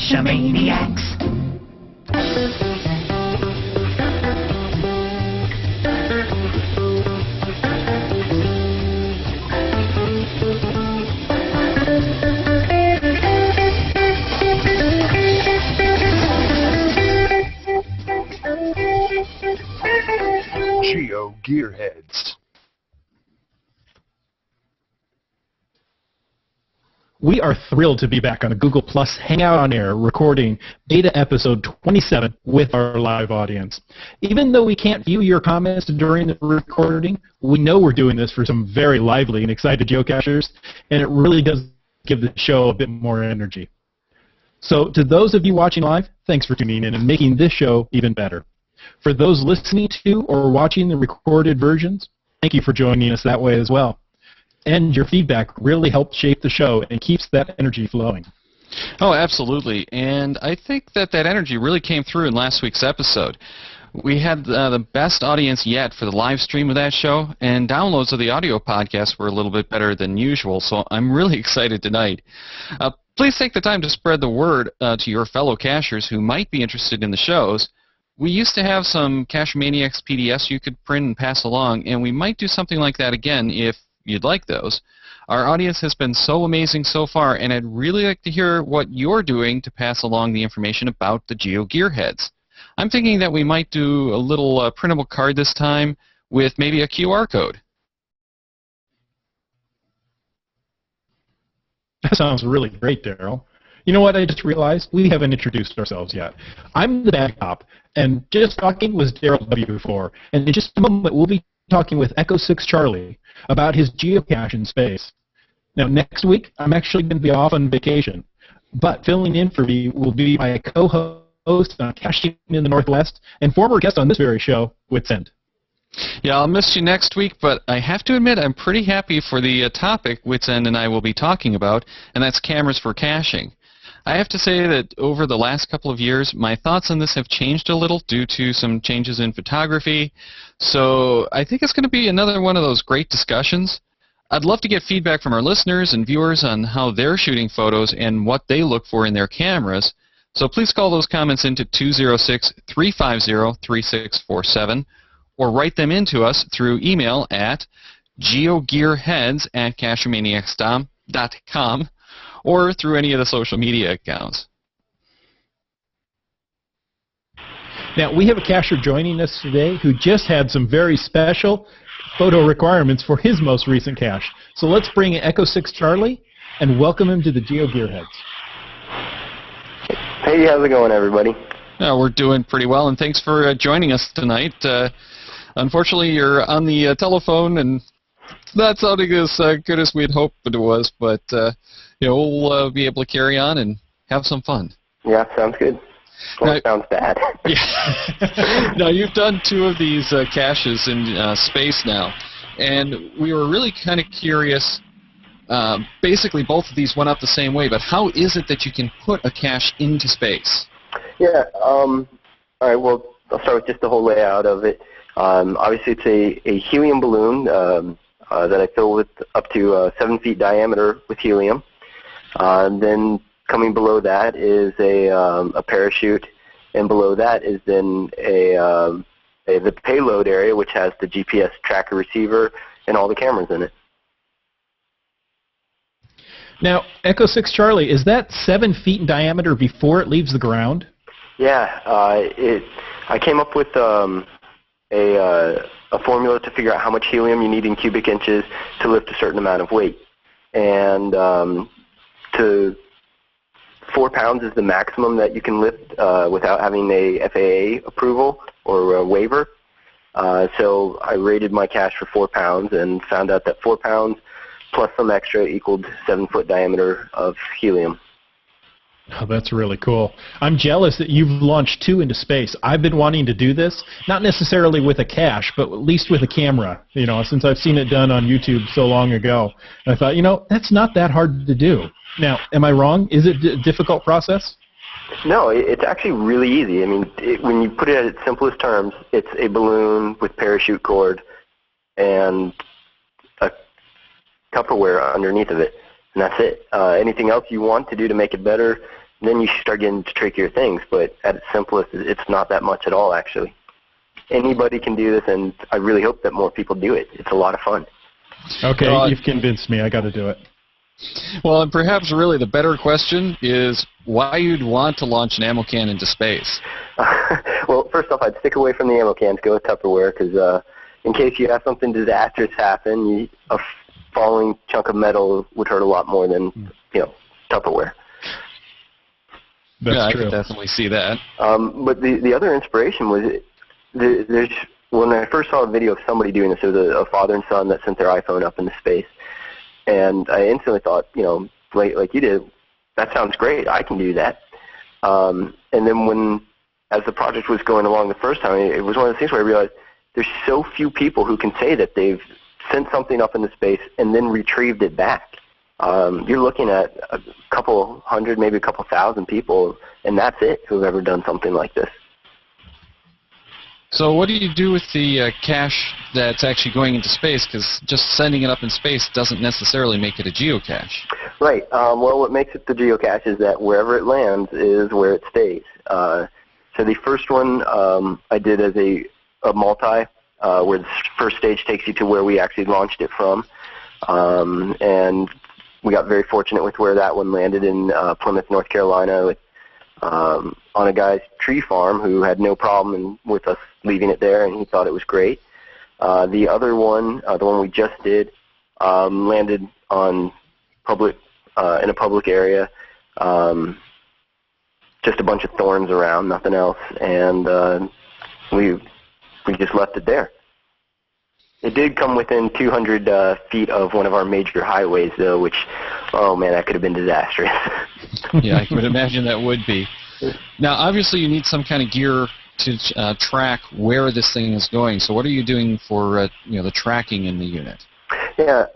Cache-a-maniacs. GeoGearHeads. We are thrilled to be back on a Google Plus Hangout On Air recording Beta episode 27 with our live audience. Even though we can't view your comments during the recording, we know we're doing this for some very lively and excited geocachers, and it really does give the show a bit more energy. So to those of you watching live, thanks for tuning in and making this show even better. For those listening to or watching the recorded versions, thank you for joining us that way as well. And your feedback really helps shape the show and keeps that energy flowing. Oh, absolutely. And I think that energy really came through in last week's episode. We had the best audience yet for the live stream of that show, and downloads of the audio podcast were a little bit better than usual, so I'm really excited tonight. Please take the time to spread the word to your fellow cachers who might be interested in the shows. We used to have some Cache Maniacs PDFs you could print and pass along, and we might do something like that again if you'd like those. Our audience has been so amazing so far, and I'd really like to hear what you're doing to pass along the information about the GeoGearHeads. I'm thinking that we might do a little printable card this time with maybe a QR code. That sounds really great, Daryl. You know what I just realized? We haven't introduced ourselves yet. I'm the bad cop, and just talking was Daryl W4, and in just a moment we'll be talking with Echo 6 Charlie about his geocache in space. Now, next week, I'm actually going to be off on vacation, but filling in for me will be my co-host on Caching in the Northwest and former guest on this very show, Witsend. Yeah, I'll miss you next week, but I have to admit I'm pretty happy for the topic Witsend and I will be talking about, and that's cameras for caching. I have to say that over the last couple of years, my thoughts on this have changed a little due to some changes in photography. So I think it's going to be another one of those great discussions. I'd love to get feedback from our listeners and viewers on how they're shooting photos and what they look for in their cameras. So please call those comments into 206-350-3647 or write them into us through email at geogearheads@cacheamaniacs.com or through any of the social media accounts. Now, we have a cacher joining us today who just had some very special photo requirements for his most recent cache. So let's bring in Echo 6 Charlie and welcome him to the GeoGearHeads. Hey, how's it going, everybody? We're doing pretty well, and thanks for joining us tonight. Unfortunately, you're on the telephone, and it's not sounding as good as we'd hoped it was, but we'll be able to carry on and have some fun. Yeah, sounds good. Well, it sounds bad. Yeah. Now, you've done 2 of these caches in space now, and we were really kind of curious. Basically, both of these went up the same way, but how is it that you can put a cache into space? Yeah, all right, well, I'll start with just the whole layout of it. Obviously, it's a helium balloon that I fill with up to 7 feet diameter with helium. Then coming below that is a parachute, and below that is then the payload area, which has the GPS tracker receiver and all the cameras in it. Now, Echo 6 Charlie, is that 7 feet in diameter before it leaves the ground? Yeah, I came up with a formula to figure out how much helium you need in cubic inches to lift a certain amount of weight. And 4 pounds is the maximum that you can lift without having a FAA approval or a waiver. So I rated my cache for 4 pounds and found out that 4 pounds plus some extra equaled 7 foot diameter of helium. Oh, that's really cool. I'm jealous that you've launched 2 into space. I've been wanting to do this, not necessarily with a cache, but at least with a camera, since I've seen it done on YouTube so long ago. And I thought, that's not that hard to do. Now, am I wrong? Is it a difficult process? No, it's actually really easy. I mean, when you put it at its simplest terms, it's a balloon with parachute cord and a Tupperware underneath of it, and that's it. Anything else you want to do to make it better, then you start getting into trickier things. But at its simplest, it's not that much at all, actually. Anybody can do this, and I really hope that more people do it. It's a lot of fun. Okay, you've convinced me. I got to do it. Well, and perhaps really the better question is why you'd want to launch an ammo can into space. Well, first off, I'd stick away from the ammo cans, go with Tupperware, because in case you have something disastrous happen, a falling chunk of metal would hurt a lot more than, Tupperware. That's I true. could definitely see that. But the other inspiration was when I first saw a video of somebody doing this, it was a father and son that sent their iPhone up into space. And I instantly thought, like you did, that sounds great. I can do that. And then as the project was going along the first time, it was one of those things where I realized there's so few people who can say that they've sent something up into space and then retrieved it back. You're looking at a couple hundred, maybe a couple thousand people, and that's it, who've ever done something like this. So what do you do with the cache that's actually going into space? Because just sending it up in space doesn't necessarily make it a geocache. Right. Well, what makes it the geocache is that wherever it lands is where it stays. So the first one I did as a multi, where the first stage takes you to where we actually launched it from. And we got very fortunate with where that one landed in Plymouth, North Carolina, on a guy's tree farm who had no problem with us leaving it there, and he thought it was great. The other one, the one we just did, landed on in a public area, just a bunch of thorns around, nothing else, and we just left it there. It did come within 200 feet of one of our major highways, though, which, oh man, that could have been disastrous. Yeah, I could imagine that would be. Now, obviously, you need some kind of gear to track where this thing is going. So, what are you doing for the tracking in the unit? Yeah,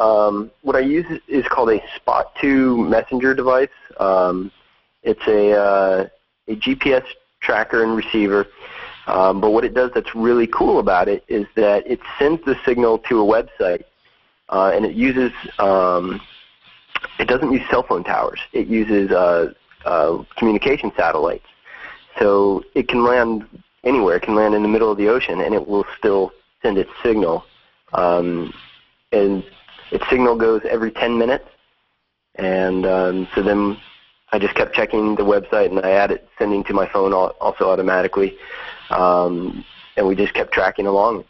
what I use is called a Spot 2 messenger device. It's a GPS tracker and receiver. But what it does that's really cool about it is that it sends the signal to a website, and it uses it doesn't use cell phone towers. It uses communication satellites. So it can land anywhere. It can land in the middle of the ocean, and it will still send its signal. And its signal goes every 10 minutes. And so then I just kept checking the website, and I had it sending to my phone also automatically. And we just kept tracking along.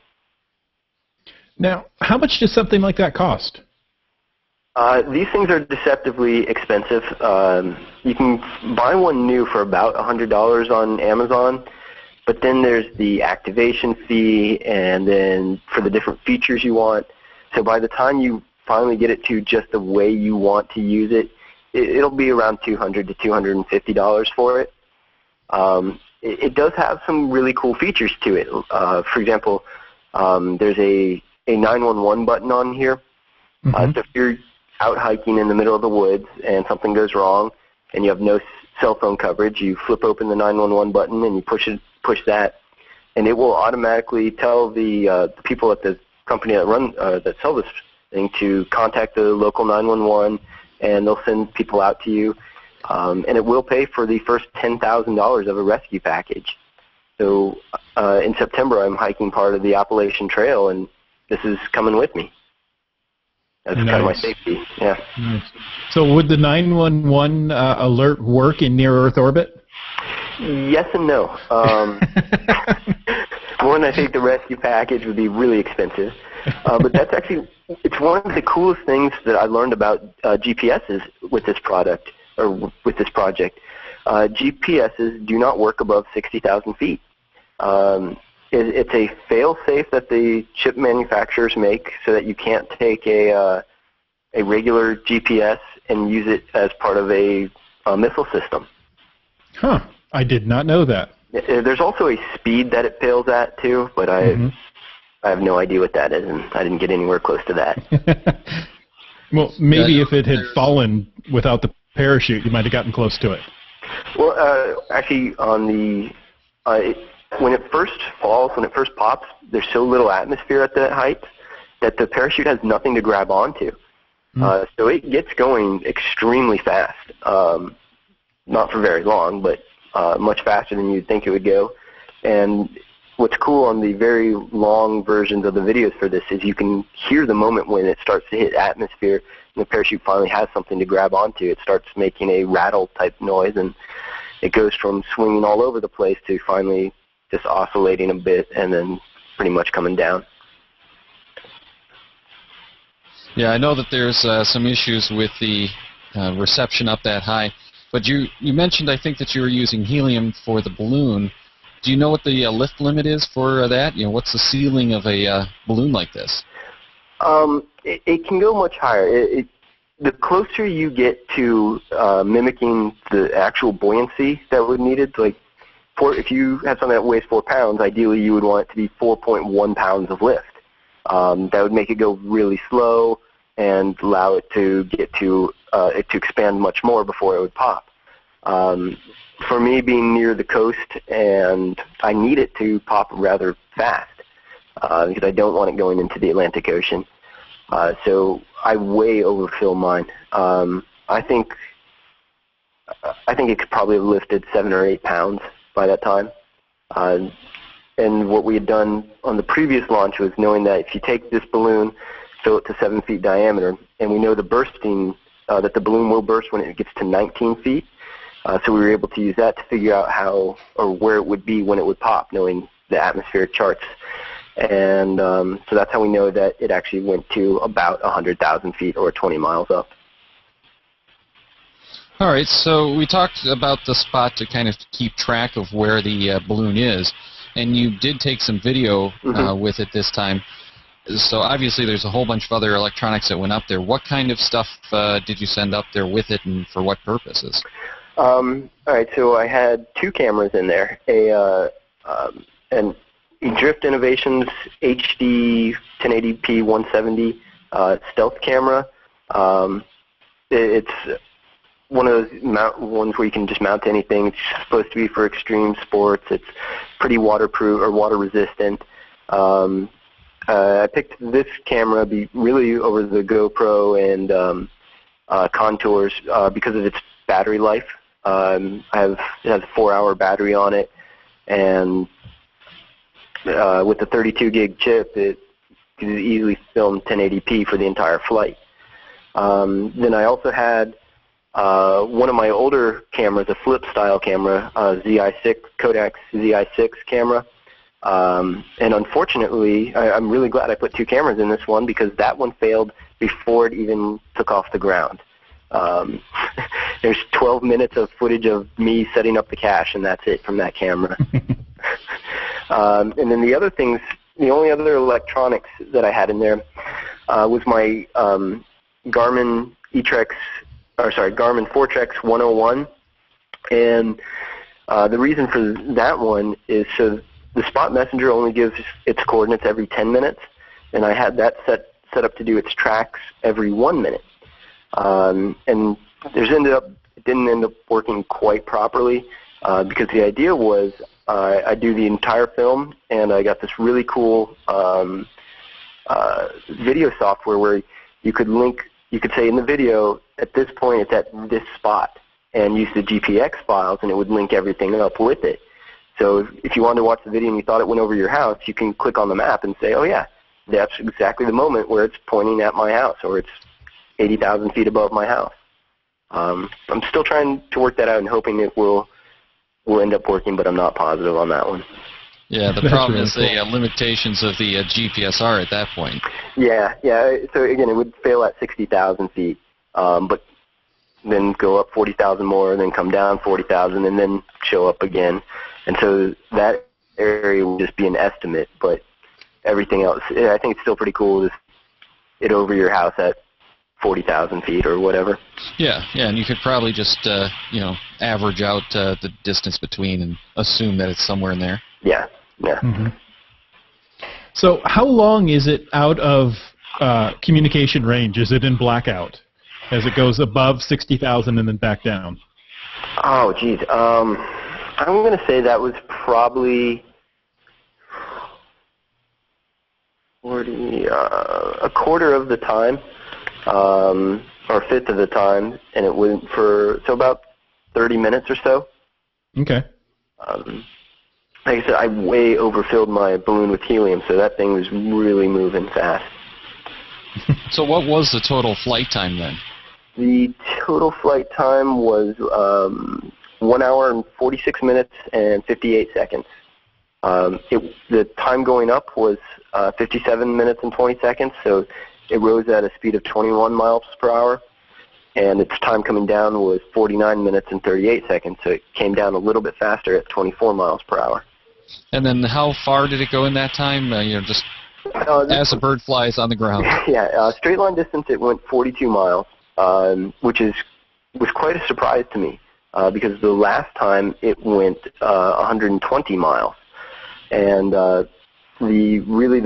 Now, how much does something like that cost? These things are deceptively expensive. You can buy one new for about $100 on Amazon, but then there's the activation fee and then for the different features you want. So by the time you finally get it to just the way you want to use it, it'll be around $200 to $250 for it. It does have some really cool features to it. For example, there's a 911 button on here. So if you're out hiking in the middle of the woods and something goes wrong and you have no cell phone coverage, you flip open the 911 button and you push that, and it will automatically tell the people at the company that sell this thing to contact the local 911, and they'll send people out to you. And it will pay for the first $10,000 of a rescue package. So in September, I'm hiking part of the Appalachian Trail, and this is coming with me. That's kind of my safety, yeah. Nice. So would the 911 alert work in near-Earth orbit? Yes and no. One, I think the rescue package would be really expensive. But that's actually, it's one of the coolest things that I learned about GPSs with this product, or with this project. GPSs do not work above 60,000 feet. It's a fail-safe that the chip manufacturers make so that you can't take a regular GPS and use it as part of a missile system. Huh. I did not know that. There's also a speed that it fails at, too, but I have no idea what that is, and I didn't get anywhere close to that. Well, maybe if it had fallen without the parachute, you might have gotten close to it. Well, actually, when it first falls, when it first pops, there's so little atmosphere at that height that the parachute has nothing to grab onto. So it gets going extremely fast. not for very long, but much faster than you'd think it would go. And what's cool on the very long versions of the videos for this is you can hear the moment when it starts to hit atmosphere and the parachute finally has something to grab onto. It starts making a rattle type noise, and it goes from swinging all over the place to finally just oscillating a bit and then pretty much coming down. Yeah, I know that there's some issues with the reception up that high, but you mentioned, I think, that you were using helium for the balloon. Do you know what the lift limit is for that? You know, what's the ceiling of a balloon like this? It can go much higher. The closer you get to mimicking the actual buoyancy that would needed, like if you have something that weighs 4 pounds, ideally you would want it to be 4.1 pounds of lift. That would make it go really slow and allow it to get to expand much more before it would pop. For me, being near the coast, and I need it to pop rather fast because I don't want it going into the Atlantic Ocean. So I way overfill mine. I think it could probably have lifted 7 or 8 pounds by that time. And what we had done on the previous launch was knowing that if you take this balloon, fill it to 7 feet diameter, and we know the bursting, that the balloon will burst when it gets to 19 feet. So we were able to use that to figure out how or where it would be when it would pop, knowing the atmospheric charts. And so that's how we know that it actually went to about 100,000 feet or 20 miles up. All right, so we talked about the spot to kind of keep track of where the balloon is, and you did take some video with it this time. So obviously there's a whole bunch of other electronics that went up there. What kind of stuff did you send up there with it, and for what purposes? All right, so I had 2 cameras in there, an Drift Innovations HD 1080p 170 stealth camera. It's one of those ones where you can just mount anything. It's supposed to be for extreme sports. It's pretty waterproof or water resistant. I picked this camera really over the GoPro and Contours because of its battery life. It has a 4-hour battery on it, and with the 32 gig chip, it could easily film 1080p for the entire flight. Then I also had one of my older cameras, a flip style camera, ZI6, Kodak ZI6 camera. And unfortunately, I'm really glad I put 2 cameras in this one because that one failed before it even took off the ground. There's 12 minutes of footage of me setting up the cache, and that's it from that camera. And then the other things, the only other electronics that I had in there was my Garmin Fortrex 101. And the reason for that one is so the Spot Messenger only gives its coordinates every 10 minutes, and I had that set up to do its tracks every 1 minute. And it didn't end up working quite properly because the idea was I do the entire film, and I got this really cool video software where you could say in the video, at this point it's at this spot, and use the GPX files, and it would link everything up with it. So if you wanted to watch the video and you thought it went over your house, you can click on the map and say, oh yeah, that's exactly the moment where it's pointing at my house, or it's 80,000 feet above my house. I'm still trying to work that out and hoping it will end up working, but I'm not positive on that one. Yeah, the problem is the limitations of the GPSR at that point. Yeah. So again, it would fail at 60,000 feet, but then go up 40,000 more, and then come down 40,000, and then show up again. And so that area would just be an estimate, but everything else, I think it's still pretty cool with it over your house at 40,000 feet or whatever. Yeah, and you could probably just, average out the distance between and assume that it's somewhere in there. Yeah. Mm-hmm. So how long is it out of communication range? Is it in blackout as it goes above 60,000 and then back down? Oh, geez. I'm going to say that was probably a quarter of the time, or a fifth of the time, and it went for about 30 minutes or so. Okay. Like I said, I way overfilled my balloon with helium, so that thing was really moving fast. So what was the total flight time then? The total flight time was 1 hour and 46 minutes and 58 seconds. The time going up was 57 minutes and 20 seconds, so it rose at a speed of 21 miles per hour. And its time coming down was 49 minutes and 38 seconds, so it came down a little bit faster at 24 miles per hour. And then how far did it go in that time? Just as a bird flies on the ground. Yeah, straight line distance, it went 42 miles, which was quite a surprise to me, because the last time it went 120 miles. And the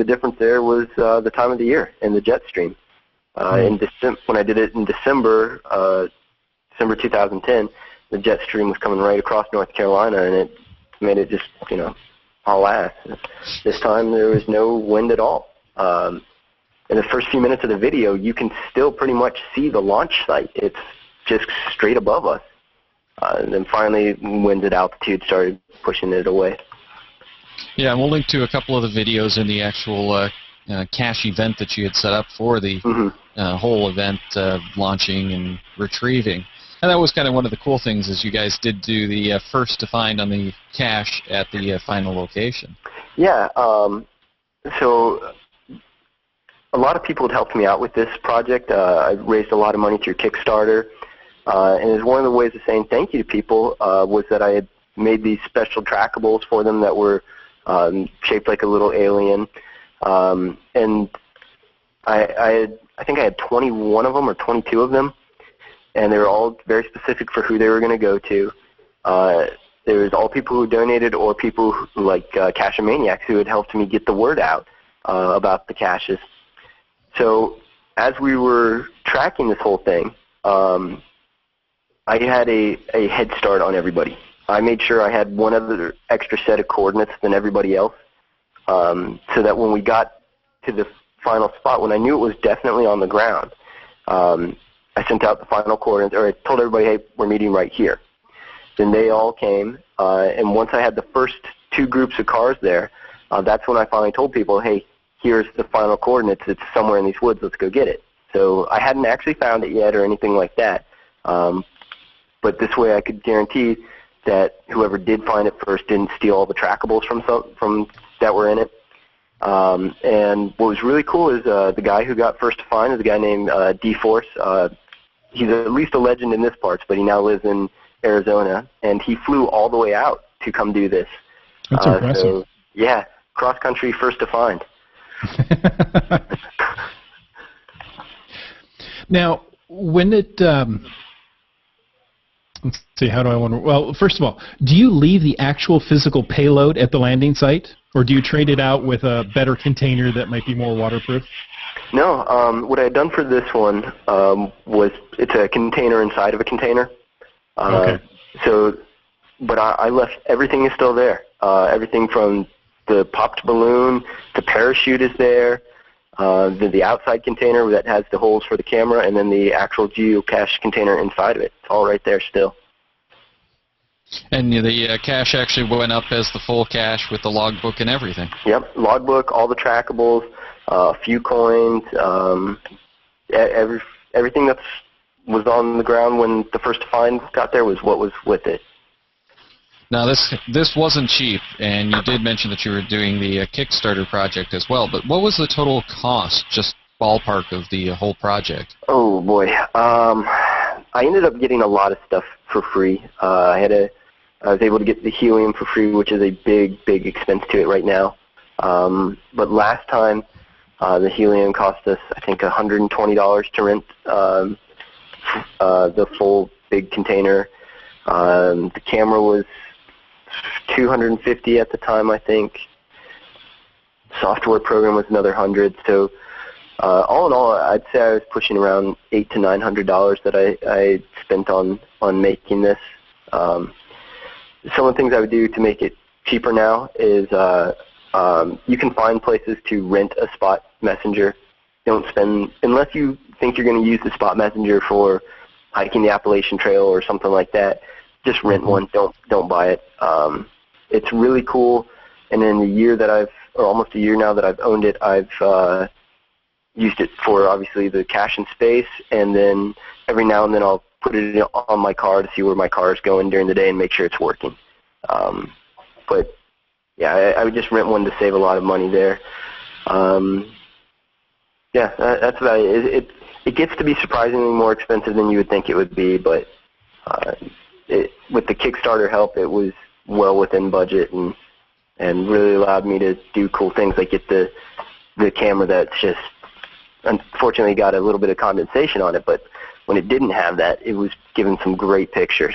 difference there was the time of the year and the jet stream. When I did it in December 2010, the jet stream was coming right across North Carolina, and it made it just, all ass. This time there was no wind at all. In the first few minutes of the video, you can still pretty much see the launch site. It's just straight above us. And then finally, winds at altitude started pushing it away. Yeah, and we'll link to a couple of the videos in the actual cache event that you had set up for the whole event, launching and retrieving. And that was kind of one of the cool things, is you guys did do the first to find on the cache at the final location. Yeah, so a lot of people had helped me out with this project. I raised a lot of money through Kickstarter, and it was one of the ways of saying thank you to people was that I had made these special trackables for them that were shaped like a little alien, and I think I had 21 of them or 22 of them, and they were all very specific for who they were going to go to. There was all people who donated or people who, like Cache Maniacs, who had helped me get the word out about the caches. So as we were tracking this whole thing, I had a head start on everybody. I made sure I had one other extra set of coordinates than everybody else, so that when we got to the final spot, when I knew it was definitely on the ground, I sent out the final coordinates, or I told everybody, hey, we're meeting right here. Then they all came, and once I had the first two groups of cars there, that's when I finally told people, hey, here's the final coordinates. It's somewhere in these woods. Let's go get it. So I hadn't actually found it yet or anything like that, but this way I could guarantee that whoever did find it first didn't steal all the trackables from that were in it. And what was really cool is the guy who got first to find is a guy named D-Force. He's at least a legend in this parts, but he now lives in Arizona, and he flew all the way out to come do this. That's impressive. So, yeah, cross-country first to find. Now, when it... let's see, how do I want to... Well, first of all, do you leave the actual physical payload at the landing site, or do you trade it out with a better container that might be more waterproof? No, what I had done for this one was it's a container inside of a container. Okay. So, but I left, everything is still there. Everything from the popped balloon, the parachute is there, the outside container that has the holes for the camera, and then the actual geocache container inside of it. It's all right there still. And the cache actually went up as the full cache with the logbook and everything. Yep, logbook, all the trackables, a few coins, everything that was on the ground when the first to find got there was what was with it. Now this wasn't cheap, and you did mention that you were doing the Kickstarter project as well, but what was the total cost, just ballpark, of the whole project? Oh boy, I ended up getting a lot of stuff for free. I was able to get the helium for free, which is a big expense to it right now. But last time, the helium cost us, I think, $120 to rent the full big container. The camera was $250 at the time, I think. Software program was another $100. So all in all, I'd say I was pushing around $800 to $900 that I spent on making this. Some of the things I would do to make it cheaper now is you can find places to rent a spot messenger. Don't spend, unless you think you're going to use the spot messenger for hiking the Appalachian Trail or something like that, just rent one. Don't buy it. It's really cool. And in the year that or almost a year now that I've owned it, I've used it for obviously the cache and space, and then every now and then I'll put it on my car to see where my car is going during the day and make sure it's working. But yeah, I would just rent one to save a lot of money there. Yeah, that's about it. It gets to be surprisingly more expensive than you would think it would be, but with the Kickstarter help, it was well within budget and really allowed me to do cool things like get the camera that's just unfortunately got a little bit of condensation on it, but when it didn't have that, it was giving some great pictures.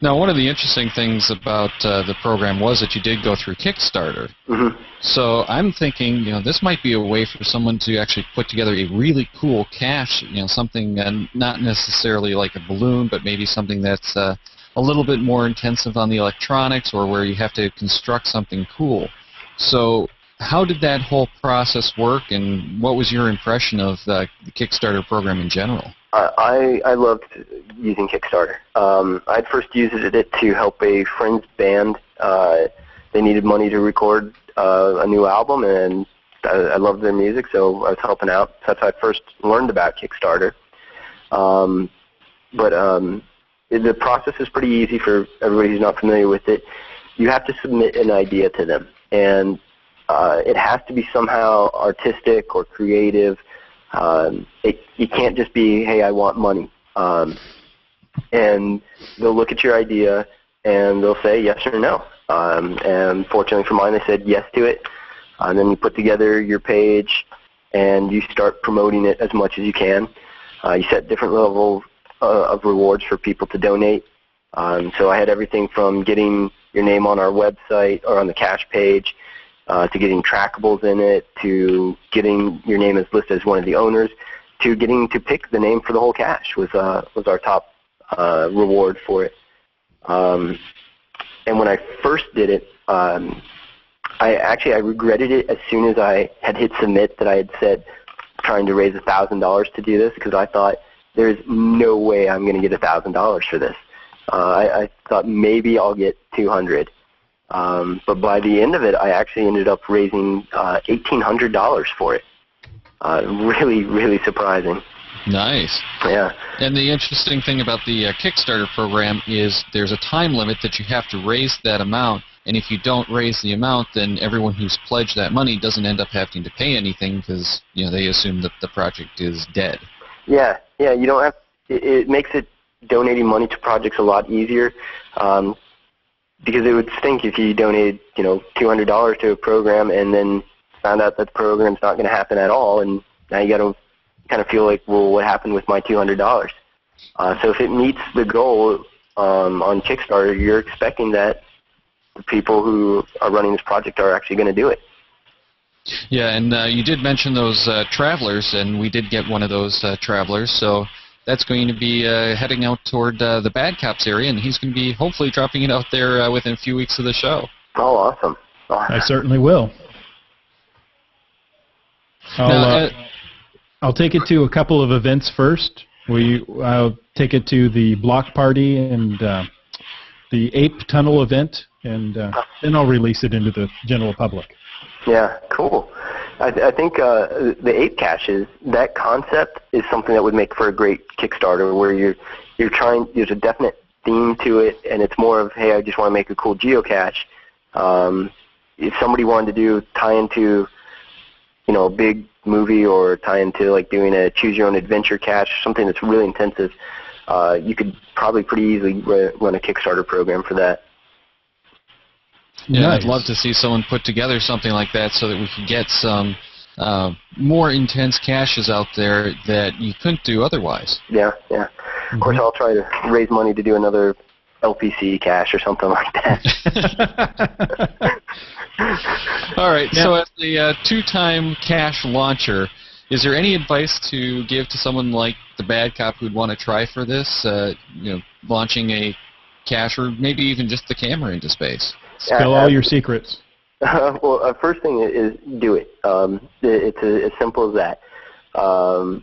Now, one of the interesting things about the program was that you did go through Kickstarter. Mm-hmm. So I'm thinking, this might be a way for someone to actually put together a really cool cache, something not necessarily like a balloon, but maybe something that's a little bit more intensive on the electronics, or where you have to construct something cool. So how did that whole process work, and what was your impression of the Kickstarter program in general? I loved using Kickstarter. I'd first used it to help a friend's band. They needed money to record a new album, and I loved their music, so I was helping out. That's how I first learned about Kickstarter. But the process is pretty easy for everybody who's not familiar with it. You have to submit an idea to them, and it has to be somehow artistic or creative. You can't just be, hey, I want money. And they'll look at your idea, and they'll say yes or no. And fortunately for mine, they said yes to it. And then you put together your page, and you start promoting it as much as you can. You set different levels of rewards for people to donate. So I had everything from getting your name on our website or on the cache page, to getting trackables in it, to getting your name as listed as one of the owners, to getting to pick the name for the whole cache was our top reward for it. And when I first did it, I regretted it as soon as I had hit submit that I had said trying to raise $1,000 to do this, because I thought there's no way I'm going to get $1,000 for this. I thought maybe I'll get $200. But by the end of it, I actually ended up raising $1,800 for it. Really, really surprising. Nice. Yeah. And the interesting thing about the Kickstarter program is there's a time limit that you have to raise that amount, and if you don't raise the amount, then everyone who's pledged that money doesn't end up having to pay anything because they assume that the project is dead. Yeah. You don't have. It makes it donating money to projects a lot easier. Because it would stink if you donated, $200 to a program and then found out that the program's not going to happen at all, and now you got to kind of feel like, well, what happened with my $200? So if it meets the goal on Kickstarter, you're expecting that the people who are running this project are actually going to do it. Yeah, and you did mention those travelers, and we did get one of those travelers, so that's going to be heading out toward the Bad Cops area, and he's going to be hopefully dropping it out there within a few weeks of the show. Oh, awesome. I certainly will. I'll take it to a couple of events first. I'll take it to the Block Party and the Ape Tunnel event, and then I'll release it into the general public. Yeah, cool. I think the ape caches, that concept is something that would make for a great Kickstarter, where you're trying. There's a definite theme to it, and it's more of, hey, I just want to make a cool geocache. If somebody wanted to tie into, a big movie, or tie into like doing a choose your own adventure cache, something that's really intensive, you could probably pretty easily run a Kickstarter program for that. Yeah, nice. I'd love to see someone put together something like that so that we could get some more intense caches out there that you couldn't do otherwise. Yeah. Of course, I'll try to raise money to do another LPC cache or something like that. All right, so as the two-time cache launcher, is there any advice to give to someone like the Bad Cop who'd want to try for this, launching a cache, or maybe even just the camera into space? Spill all your secrets. Well, first thing is do it. It's as simple as that.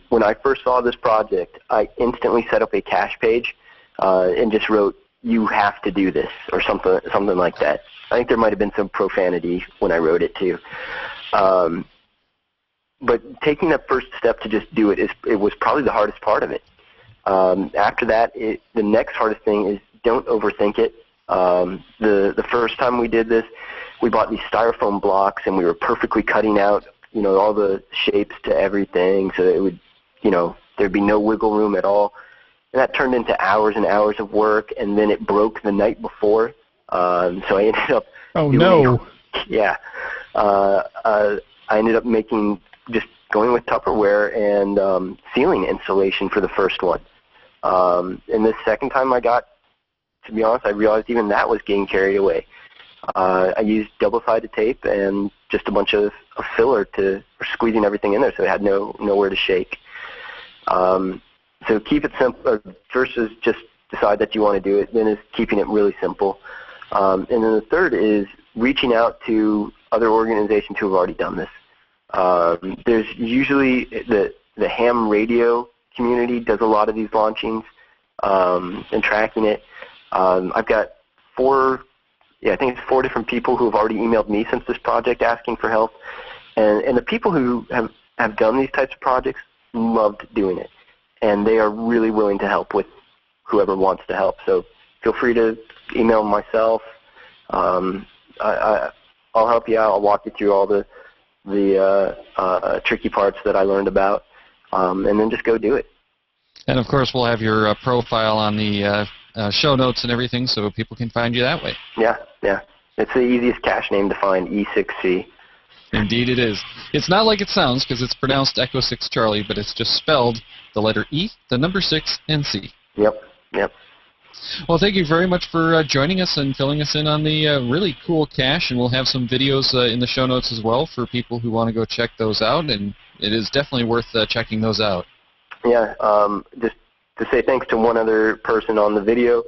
When I first saw this project, I instantly set up a cache page. and just wrote, "You have to do this," or something like that. I think there might have been some profanity when I wrote it too. But taking that first step to just do it, it was probably the hardest part of it. After that, the next hardest thing is don't overthink it. The first time we did this, we bought these styrofoam blocks, and we were perfectly cutting out, all the shapes to everything, so that it would, there'd be no wiggle room at all. And that turned into hours and hours of work, and then it broke the night before. So I ended up Yeah. I ended up going with Tupperware and ceiling insulation for the first one. And the second time to be honest, I realized even that was getting carried away. I used double-sided tape and just a bunch of filler for squeezing everything in there, so it had nowhere to shake. So keep it simple. First is just decide that you want to do it. Then is keeping it really simple. And then the third is reaching out to other organizations who have already done this. There's usually the ham radio community does a lot of these launchings and tracking it. I've got I think it's 4 different people who have already emailed me since this project asking for help. And the people who have done these types of projects loved doing it. And they are really willing to help with whoever wants to help. So feel free to email myself. I'll help you out. I'll walk you through all the tricky parts that I learned about, and then just go do it. And, of course, we'll have your profile on the show notes and everything so people can find you that way. Yeah. It's the easiest cache name to find, E6C. Indeed it is. It's not like it sounds because it's pronounced Echo 6 Charlie, but it's just spelled the letter E, the number 6, and C. Yep. Well, thank you very much for joining us and filling us in on the really cool cache, and we'll have some videos in the show notes as well for people who want to go check those out, and it is definitely worth checking those out. Yeah, just to say thanks to one other person on the video.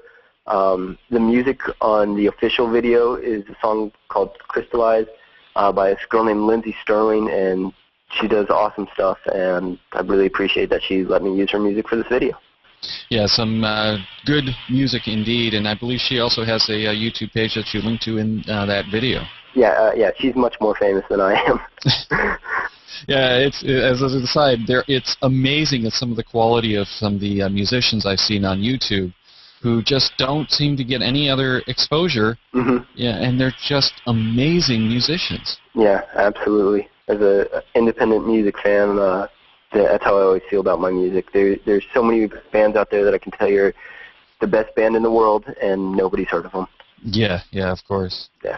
The music on the official video is a song called Crystallize by a girl named Lindsay Sterling, and she does awesome stuff, and I really appreciate that she let me use her music for this video. Yeah, some good music indeed, and I believe she also has a YouTube page that you linked to in that video. Yeah, she's much more famous than I am. Yeah, it's as an aside, it's amazing at some of the quality of some of the musicians I've seen on YouTube who just don't seem to get any other exposure. Mm-hmm. Yeah, and they're just amazing musicians. Yeah, absolutely. As an independent music fan, that's how I always feel about my music. There's so many bands out there that I can tell you're the best band in the world, and nobody's heard of them. Yeah, of course. Yeah.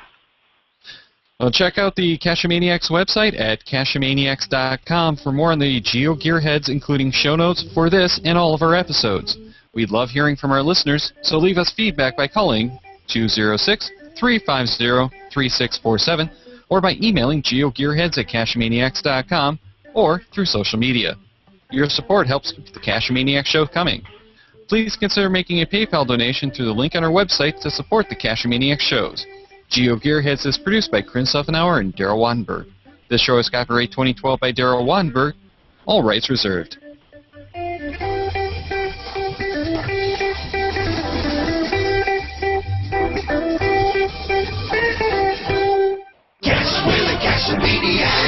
Well, check out the Cacheamaniacs website at cacheamaniacs.com for more on the GeoGearHeads, including show notes for this and all of our episodes. We'd love hearing from our listeners, so leave us feedback by calling 206-350-3647 or by emailing geogearheads@cacheamaniacs.com or through social media. Your support helps keep the Cacheamaniacs show coming. Please consider making a PayPal donation through the link on our website to support the Cacheamaniacs shows. GeoGearHeads is produced by Corinne Suffenauer and Daryl Wattenberg. This show is copyright 2012 by Daryl Wattenberg. All rights reserved. Cache with the Cacheamaniacs.